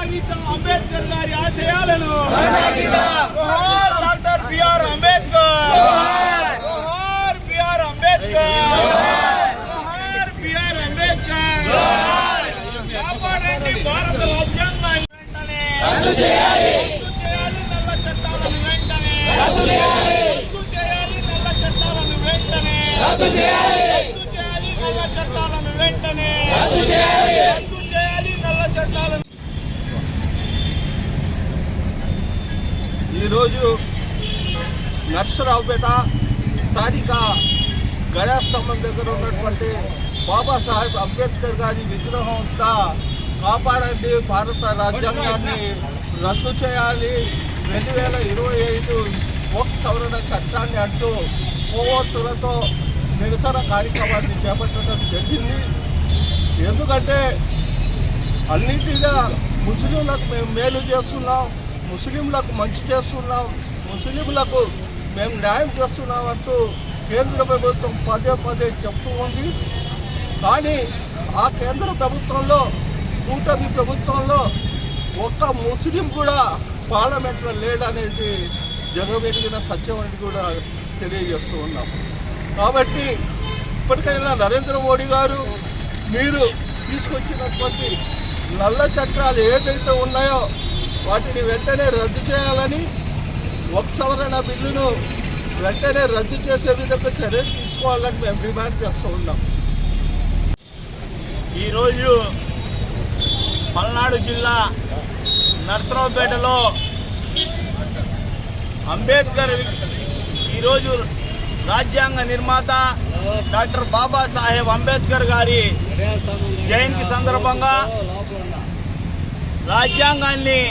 కొనసాగిద్దాం అంబేద్కర్ గారి ఆశయాలను. జోహార్ డాక్టర్ బిఆర్ అంబేద్కర్. జోహార్ బిఆర్ అంబేద్కర్. జోహార్ బిఆర్ అంబేద్కర్. కాపాడండి భారత రాజ్యాంగాన్ని వెంటనే రద్దు చేయాలి. నల్ల చట్టాలను వెంటనే రద్దు చేయాలి. నల్ల చట్టాలను వెంటనే రద్దు చేయాలి. నల్ల చట్టాలను వెంటనే రద్దు చేయాలి. నల్ల చట్టాలను. ఈరోజు నర్సరావుపేట స్థానిక గణేశస్తంభం దగ్గర ఉన్నటువంటి బాబాసాహెబ్ అంబేద్కర్ గారి విగ్రహం అంతా కాపాడండి భారత రాజ్యాంగాన్ని రద్దు చేయాలి, 2025 వక్ఫ్ సవరణ చట్టాన్ని అంటూ కొవ్వొత్తులతో నిరసన కార్యక్రమాన్ని చేపట్టడం జరిగింది. ఎందుకంటే అన్నింటిగా ముస్లింలకు మేము మేలు చేస్తున్నాం, ముస్లింలకు మంచి చేస్తున్నాం, ముస్లింలకు మేము న్యాయం చేస్తున్నాం అంటూ కేంద్ర ప్రభుత్వం పదే పదే చెప్తూ ఉంది. కానీ ఆ కేంద్ర ప్రభుత్వంలో, కూటమి ప్రభుత్వంలో ఒక్క ముస్లిం కూడా పార్లమెంట్లో లేడనేది జగమెరిగిన సత్యం అని కూడా తెలియజేస్తూ ఉన్నాం. కాబట్టి ఇప్పటికైనా నరేంద్ర మోడీ గారు మీరు తీసుకొచ్చినటువంటి నల్ల చట్టాలు ఏదైతే ఉన్నాయో వాటిని వెంటనే రద్దు చేయాలని, వక్ఫ్ సవరణ బిల్లును వెంటనే రద్దు చేసే విధంగా చర్యలు తీసుకోవాలని మేము డిమాండ్ చేస్తూ ఉన్నాం. ఈరోజు పల్నాడు జిల్లా నర్సరావుపేటలో అంబేద్కర్ ఈరోజు రాజ్యాంగ నిర్మాత డాక్టర్ బాబాసాహెబ్ అంబేద్కర్ గారి జయంతి సందర్భంగా రాజ్యాంగాన్ని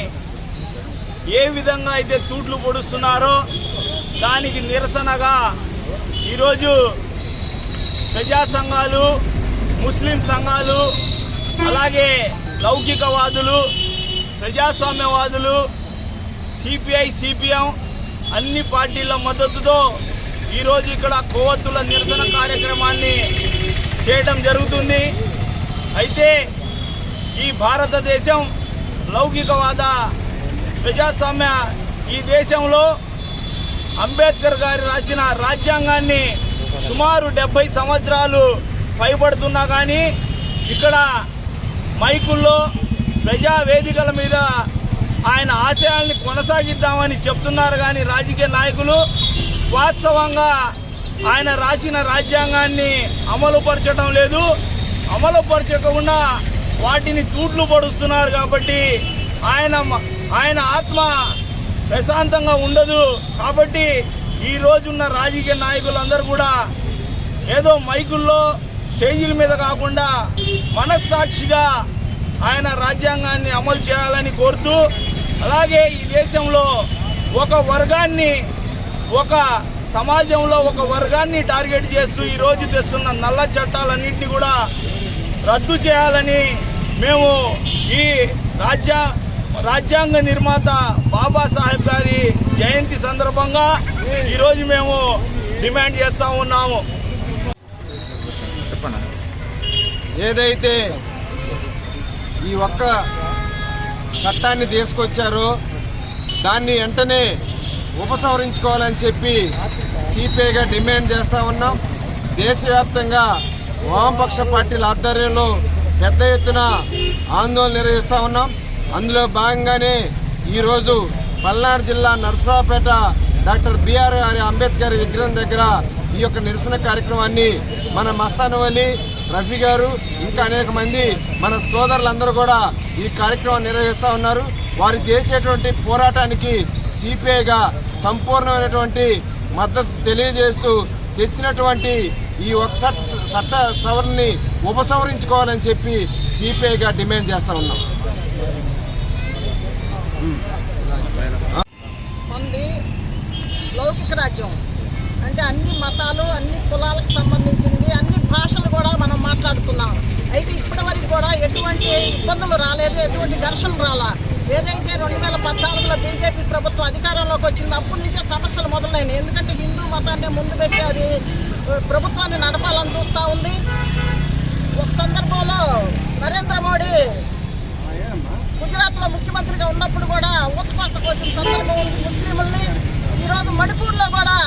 ఏ విధంగా అయితే తూట్లు పొడుస్తున్నారో దానికి నిరసనగా ఈరోజు ప్రజా సంఘాలు, ముస్లిం సంఘాలు, అలాగే లౌకికవాదులు, ప్రజాస్వామ్యవాదులు, సిపిఐ, సిపిఎం అన్ని పార్టీల మద్దతుతో ఈరోజు ఇక్కడ కొవ్వొత్తుల నిరసన కార్యక్రమాన్ని చేయడం జరుగుతుంది. అయితే ఈ భారతదేశం లౌకికవాద ప్రజాస్వామ్య ఈ దేశంలో అంబేద్కర్ గారు రాసిన రాజ్యాంగాన్ని సుమారు 70 సంవత్సరాలు పైబడుతున్నా కానీ ఇక్కడ మైకుల్లో, ప్రజా వేదికల మీద ఆయన ఆశయాల్ని కొనసాగిద్దామని చెప్తున్నారు. కానీ రాజకీయ నాయకులు వాస్తవంగా ఆయన రాసిన రాజ్యాంగాన్ని అమలుపరచడం లేదు. అమలుపరచకుండా వాటిని తూట్లు పడుస్తున్నారు. కాబట్టి ఆయన ఆత్మ ప్రశాంతంగా ఉండదు. కాబట్టి ఈ రోజున్న రాజకీయ నాయకులందరూ కూడా ఏదో మైకుల్లో, స్టేజీల మీద కాకుండా మనస్సాక్షిగా ఆయన రాజ్యాంగాన్ని అమలు చేయాలని కోరుతూ, అలాగే ఈ దేశంలో ఒక వర్గాన్ని, ఒక సమాజంలో ఒక వర్గాన్ని టార్గెట్ చేస్తూ ఈరోజు తెస్తున్న నల్ల చట్టాలన్నింటినీ కూడా రద్దు చేయాలని మేము ఈ రాజ్యాంగ నిర్మాత బాబాసాహెబ్ గారి జయంతి సందర్భంగా ఈరోజు మేము డిమాండ్ చేస్తూ ఉన్నాము. ఏదైతే ఈ ఒక్క చట్టాన్ని తీసుకొచ్చారో దాన్ని వెంటనే ఉపసంహరించుకోవాలని చెప్పి సిపిఐగా డిమాండ్ చేస్తూ ఉన్నాం. దేశవ్యాప్తంగా వామపక్ష పార్టీల ఆధ్వర్యంలో పెద్ద ఎత్తున ఆందోళన నిర్వహిస్తూ ఉన్నాం. అందులో భాగంగానే ఈరోజు పల్నాడు జిల్లా నర్సరావుపేట డాక్టర్ బిఆర్ అంబేద్కర్ విగ్రహం దగ్గర ఈ యొక్క నిరసన కార్యక్రమాన్ని మన మస్తాన్ వలి, రఫీ గారు, ఇంకా అనేక మంది మన సోదరులందరూ కూడా ఈ కార్యక్రమం నిర్వహిస్తూ ఉన్నారు. వారు చేసేటువంటి పోరాటానికి సిపిఐగా సంపూర్ణమైనటువంటి మద్దతు తెలియజేస్తూ తెచ్చినటువంటి ఈ ఒక చట్ట సవరణని ఉపసంహరించుకోవాలని చెప్పి సిపిఐగా డిమాండ్ చేస్తూ ఉన్నాం. మంది లౌకిక రాజ్యం అంటే అన్ని మతాలు, అన్ని కులాలకు సంబంధించింది, అన్ని భాషలు కూడా మనం మాట్లాడుతున్నాం. అయితే ఇప్పటి వరకు కూడా ఎటువంటి ఇబ్బందులు రాలేదు, ఎటువంటి ఘర్షణ రాలా. ఏదైతే 2014లో బీజేపీ ప్రభుత్వం అధికారంలోకి వచ్చిందో అప్పటి నుంచే సమస్యలు మొదలైనాయి. ఎందుకంటే హిందూ మతాన్ని ముందు పెట్టి అది ప్రభుత్వాన్ని నడపాలని చూస్తూ ఉంది. ఒక సందర్భంలో నరేంద్ర మోడీ గుజరాత్లో ముఖ్యమంత్రి పోసిన సందర్భం ఉంది ముస్లింలని. ఈరోజు మణిపూర్లో కూడా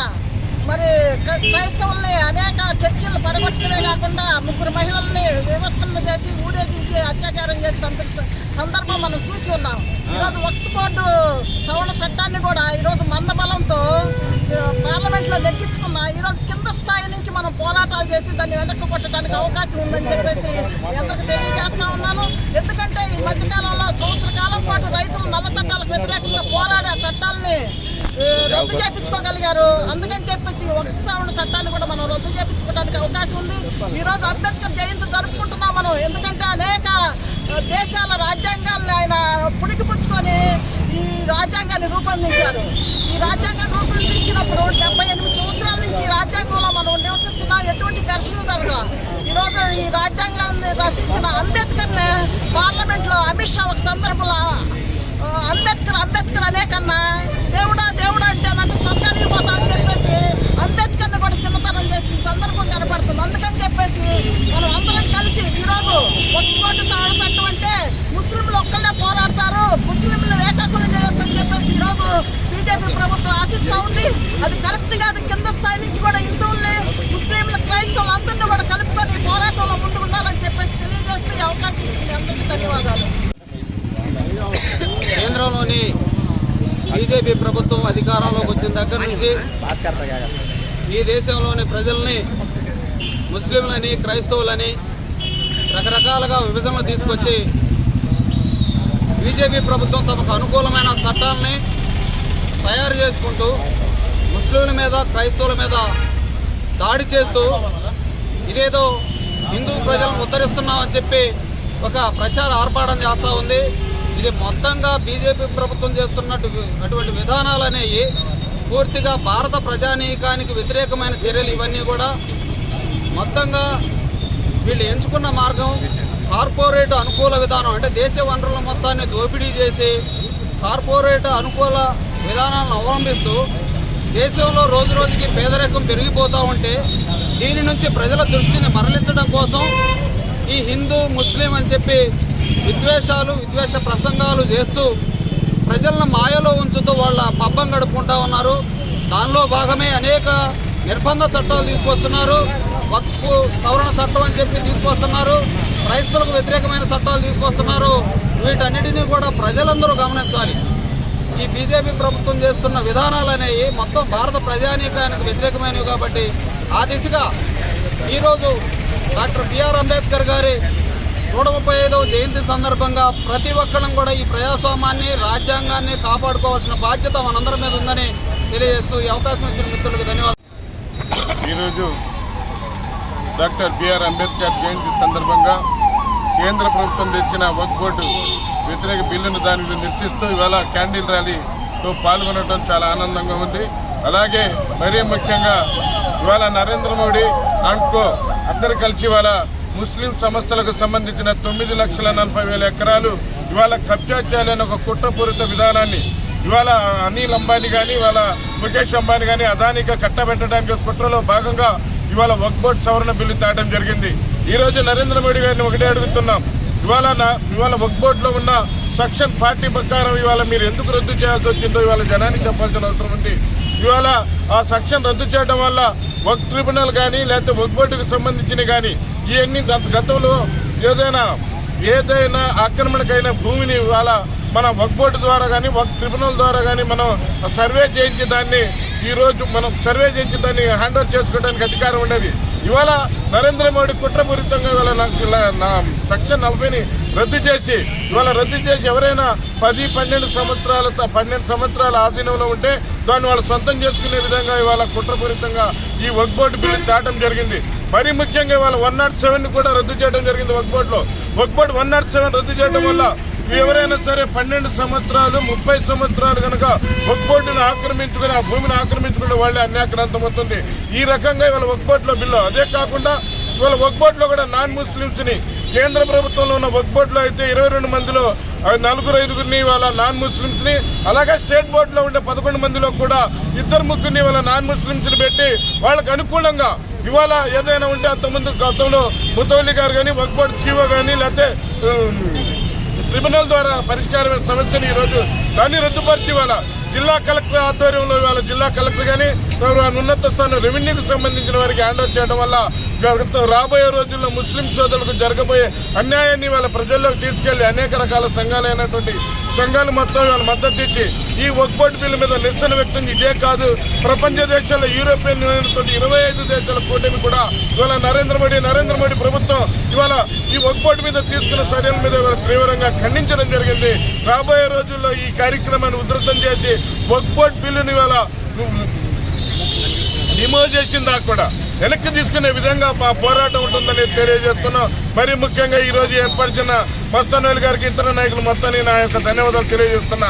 మరి క్రైస్తవుల్ని అనేక చర్చిలు పడగొట్టడమే కాకుండా 3 మహిళల్ని వ్యవస్థలను చేసి ఊరేగించి అత్యాచారం చేసి చంపిన సందర్భం మనం చూసి ఉన్నాం. ఈరోజు వక్ఫ్ బోర్డు సవరణ చట్టాన్ని కూడా ఈరోజు మందబలంతో పార్లమెంట్లో నెగ్గించుకున్న ఈరోజు కింద స్థాయి నుంచి మనం పోరాటాలు చేసి దాన్ని వెనక్కి కొట్టడానికి అవకాశం ఉందని చెప్పేసి అందరికి తెలియజేస్తా ఉన్నాను. ఎందుకంటే ఈ మధ్యకాలంలో సంవత్సర కాలం పాటు రైతులు నల్ల చట్టాలకు వ్యతిరేకంగా పోరాడి ఆ చట్టాలని రద్దు చేయించుకోగలిగారు. అందుకని చెప్పేసి వక్ఫ్ సవరణ చట్టాన్ని కూడా మనం రద్దు చేయించుకోవడానికి అవకాశం ఉంది. ఈరోజు అంబేద్కర్ జయంతి జరుపుకుంటున్నాం మనం. ఎందుకంటే అనేక దేశాల రాజ్యాంగాల్ని ఆయన పుణికిపుచ్చుకొని ఈ రాజ్యాంగాన్ని రూపొందించారు. ఈ రాజ్యాంగాన్ని రూపొందించినప్పుడు 78 సంవత్సరాల నుంచి ఈ రాజ్యాంగంలో మనం నివసిస్తున్నాం. ఎటువంటి ఘర్షణలు జరగల. ఈరోజు ఈ రాజ్యాంగాన్ని రచించిన అంబేద్కర్ని పార్లమెంట్లో అమిత్ షా ఒక సందర్భంలో అంబేద్కర్ అనే కన్నా దేవుడా అంటేనంటే స్వర్గానికి పోతా అని చెప్పేసి అంబేద్కర్ని కూడా చిన్నతనం చేసిన సందర్భం కనపడుతుంది. అందుకని చెప్పేసి మనం అందరం కలిసి ఈరోజు వక్ఫ్ బోర్డు సవరణ చట్టం అంటే ముస్లింలు ఒక్కళ్ళే పోరాడతారు, ముస్లింలు ఏకాకులు చేయొచ్చు అని చెప్పేసి ఈరోజు బీజేపీ ప్రభుత్వం ఆశిస్తూ ఉంది. అది కరెక్ట్ కాదు. కింద స్థాయి నుంచి కూడా హిందువుల్ని, ముస్లింలు, క్రైస్తవులు అందరినీ కూడా కలుపుకొని పోరాటంలో ముందుకు ఉండాలని చెప్పేసి తెలియజేస్తూ ఈ అవకాశం ఇచ్చిన అందరికీ ధన్యవాదాలు. కేంద్రంలోని బీజేపీ ప్రభుత్వం అధికారంలోకి వచ్చిన దగ్గర నుంచి ఈ దేశంలోని ప్రజల్ని ముస్లింలని, క్రైస్తవులని రకరకాలుగా విభజనలు తీసుకొచ్చి బీజేపీ ప్రభుత్వం తమకు అనుకూలమైన చట్టాలని తయారు చేసుకుంటూ ముస్లింల మీద, క్రైస్తవుల మీద దాడి చేస్తూ ఇదేదో హిందూ ప్రజలను ఉద్ధరిస్తున్నామని చెప్పి ఒక ప్రచార ఆర్భాటం చేస్తూ ఉంది. ఇది మొత్తంగా బీజేపీ ప్రభుత్వం చేస్తున్నటువంటి విధానాలు అనేవి పూర్తిగా భారత ప్రజానీకానికి వ్యతిరేకమైన చర్యలు. ఇవన్నీ కూడా మొత్తంగా వీళ్ళు ఎంచుకున్న మార్గం కార్పొరేట్ అనుకూల విధానం. అంటే దేశ వనరుల మొత్తాన్ని దోపిడీ చేసి కార్పొరేట్ అనుకూల విధానాలను అవలంబిస్తూ దేశంలో రోజు రోజుకి పేదరికం పెరిగిపోతూ ఉంటే దీని నుంచి ప్రజల దృష్టిని మరలించడం కోసం ఈ హిందూ, ముస్లిం అని చెప్పి విద్వేష ప్రసంగాలు చేస్తూ ప్రజలను మాయలో ఉంచుతూ వాళ్ళ పబ్బం గడుపుకుంటా ఉన్నారు. దానిలో భాగమే అనేక నిర్బంధ చట్టాలు తీసుకొస్తున్నారు. వక్ఫ్ సవరణ చట్టం అని చెప్పి తీసుకొస్తున్నారు. క్రైస్తవులకు వ్యతిరేకమైన చట్టాలు తీసుకొస్తున్నారు. వీటన్నిటినీ కూడా ప్రజలందరూ గమనించాలి. ఈ బీజేపీ ప్రభుత్వం చేస్తున్న విధానాలు అనేవి మొత్తం భారత ప్రజానీకానికి వ్యతిరేకమైనవి. కాబట్టి ఆ దిశగా ఈరోజు డాక్టర్ బిఆర్ అంబేద్కర్ గారి 135వ జయంతి సందర్భంగా ప్రతి ఒక్కరం కూడా ఈ ప్రజాస్వామ్యాన్ని, రాజ్యాంగాన్ని కాపాడుకోవాల్సిన బాధ్యత మనందరి మీద ఉందని తెలియజేస్తూ ఈ అవకాశం ఇచ్చిన మిత్రులకు ధన్యవాదాలు. ఈరోజు డాక్టర్ బిఆర్ అంబేద్కర్ జయంతి సందర్భంగా కేంద్ర ప్రభుత్వం తెచ్చిన వక్ఫ్ బోర్డు వ్యతిరేక బిల్లును దానిని నిరసిస్తూ ఇవాళ క్యాండిల్ ర్యాలీతో పాల్గొనడం చాలా ఆనందంగా ఉంది. అలాగే మరీ ముఖ్యంగా ఇవాళ నరేంద్ర మోడీ అండ్కో అందరు కలిసి ఇవాళ ముస్లిం సంస్థలకు సంబంధించిన 9,40,40,000 ఎకరాలు ఇవాళ కబ్జా చేయాలని ఒక కుట్రపూరిత విధానాన్ని ఇవాళ అనిల్ అంబానీ కానీ, ఇవాళ ముఖేష్ అంబానీ కానీ అదానిగా కట్టబెట్టడానికి కుట్రలో భాగంగా ఇవాళ వక్ఫ్ బోర్డు సవరణ బిల్లు తేవడం జరిగింది. ఈ రోజు నరేంద్ర మోడీ గారిని ఒకటే అడుగుతున్నాం, ఇవాళ వక్ఫ్ బోర్డులో ఉన్న సెక్షన్ 40 ప్రకారం ఇవాళ మీరు ఎందుకు రద్దు చేయాల్సి వచ్చిందో ఇవాళ జనానికి చెప్పాల్సిన అవసరం ఉంది. ఇవాళ ఆ సెక్షన్ రద్దు చేయడం వల్ల వక్ఫ్ ట్రిబ్యునల్ కానీ లేకపోతే వక్ఫ్ బోర్డుకు సంబంధించిన కానీ ఇవన్నీ గతంలో ఏదైనా ఆక్రమణకైన భూమిని ఇవాళ మన వక్ఫ్ బోర్డు ద్వారా కానీ వక్ఫ్ ట్రిబ్యునల్ ద్వారా కానీ మనం సర్వే చేయించి దాన్ని హ్యాండ్ ఓవర్ చేసుకోవడానికి అధికారం ఉండేది. ఇవాళ నరేంద్ర మోడీ కుట్రపూరితంగా ఇవాళ సెక్షన్ 40ని రద్దు చేసి ఎవరైనా 10-12 సంవత్సరాల ఆధీనంలో ఉంటే దాన్ని వాళ్ళు సొంతం చేసుకునే విధంగా ఇవాళ కుట్రపూరితంగా ఈ వక్ఫ్ బోర్డు బిల్లు తేవడం జరిగింది. మరీ ముఖ్యంగా ఇవాళ 107ని కూడా రద్దు చేయడం జరిగింది. వక్ఫ్ బోర్డులో 107 రద్దు చేయడం వల్ల ఎవరైనా సరే 12 సంవత్సరాలు 30 సంవత్సరాలు కనుక వక్ఫ్ బోర్డును ఆక్రమించుకుని ఆ భూమిని ఆక్రమించుకునే వాళ్ళే అన్యాక్రాంతం అవుతుంది. ఈ రకంగా ఇవాళ వక్ఫ్ బోర్డులో బిల్లు. అదే కాకుండా ఇవాళ వక్ఫ్ బోర్డులో కూడా నాన్ ముస్లింస్ ని కేంద్ర ప్రభుత్వంలో ఉన్న వక్ఫ్ బోర్డులో అయితే 22 మందిలో 4-5 ఇవాళ నాన్ ముస్లింస్ ని, అలాగే స్టేట్ బోర్డులో ఉండే 11 మందిలో కూడా 2-3 ఇవాళ నాన్ ముస్లింస్ ని పెట్టి వాళ్ళకు అనుకూలంగా ఇవాళ ఏదైనా ఉంటే అంతకుముందు గతంలో ముతౌలి గారు కానీ వక్ఫ్ బోర్డు సీఓ కానీ లేకపోతే ట్రిబ్యునల్ ద్వారా పరిష్కారమైన సమస్యని ఈ రోజు దాన్ని రద్దుపరిచి ఇవాళ జిల్లా కలెక్టర్ ఆధ్వర్యంలో ఇవాళ జిల్లా కలెక్టర్ గానీ ఉన్నత స్థానం రెవెన్యూకి సంబంధించిన వారికి హ్యాండ్ ఓవర్ చేయడం వల్ల రాబోయే రోజుల్లో ముస్లిం సోదరులకు జరగబోయే అన్యాయాన్ని వాళ్ళ ప్రజల్లోకి తీసుకెళ్లి అనేక రకాల సంఘాలైనటువంటి సంఘాలు మొత్తం ఇవాళ మద్దతు ఇచ్చి ఈ వక్ఫ్ బోర్డు బిల్లు మీద నిరసన వ్యక్తం ఇదే కాదు ప్రపంచ దేశాల్లో యూరోపియన్ యూనియన్ తోటి 25 దేశాల కూటమి కూడా ఇవాళ నరేంద్ర మోడీ ప్రభుత్వం ఇవాళ ఈ వక్ఫ్ బోర్డు మీద తీసుకున్న చర్యల మీద ఇవాళ తీవ్రంగా ఖండించడం జరిగింది. రాబోయే రోజుల్లో ఈ కార్యక్రమాన్ని ఉధృతం చేసి వక్ఫ్ బోర్డు బిల్లుని ఇవాళ డిమోజ్ చేసిన దాకా కూడా వెనక్కి తీసుకునే విధంగా మా పోరాటం ఉంటుందని తెలియజేస్తున్నాం. మరి ముఖ్యంగా ఈ రోజు ఏర్పరిచిన మస్తాన్ గారికి ఇతర నాయకులు మొత్తాన్ని నా యొక్క ధన్యవాదాలు తెలియజేస్తున్నా.